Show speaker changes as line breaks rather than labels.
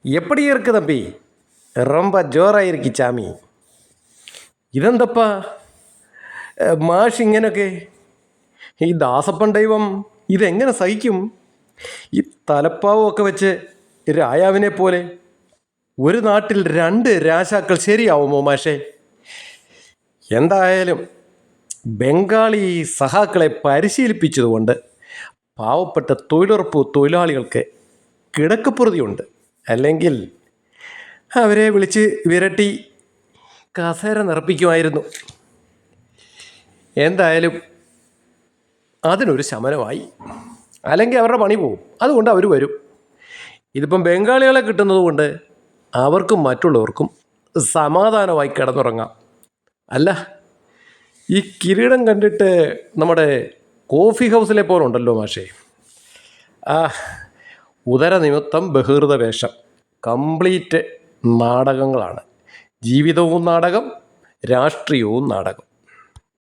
எப்படி இருக்கு தம்பி? ரொம்ப ஜோராக இருக்கு சாமி. ഇതെന്തപ്പാ മാഷ് ഇങ്ങനൊക്കെ? ഈ ദാസപ്പൻ ദൈവം ഇതെങ്ങനെ സഹിക്കും? ഈ തലപ്പാവൊക്കെ വെച്ച് രായാവിനെ പോലെ ഒരു നാട്ടിൽ 2 രാജാക്കൾ ശരിയാവുമോ മാഷേ? എന്തായാലും ബംഗാളി സഹാക്കളെ പരിശീലിപ്പിച്ചതുകൊണ്ട് പാവപ്പെട്ട തൊഴിലുറപ്പ് തൊഴിലാളികൾക്ക് കിടക്കപ്പുറതിയുണ്ട്. അല്ലെങ്കിൽ അവരെ വിളിച്ച് വിരട്ടി കസേര നിറപ്പിക്കുമായിരുന്നു. എന്തായാലും അതിനൊരു ശമനമായി. അല്ലെങ്കിൽ അവരുടെ പണി പോവും. അതുകൊണ്ട് അവർ വരും. ഇതിപ്പം ബംഗാളികളെ കിട്ടുന്നത് കൊണ്ട് അവർക്കും മറ്റുള്ളവർക്കും സമാധാനമായി കിടന്നുറങ്ങാം. അല്ല, ഈ കിരീടം കണ്ടിട്ട് നമ്മുടെ കോഫി ഹൗസിലെ പോലെ ഉണ്ടല്ലോ മാഷേ. ഉദരനിമിത്തം ബഹിർദ വേഷം കംപ്ലീറ്റ് നാടകങ്ങളാണ്. ജീവിതവും നാടകം, രാഷ്ട്രീയവും നാടകം.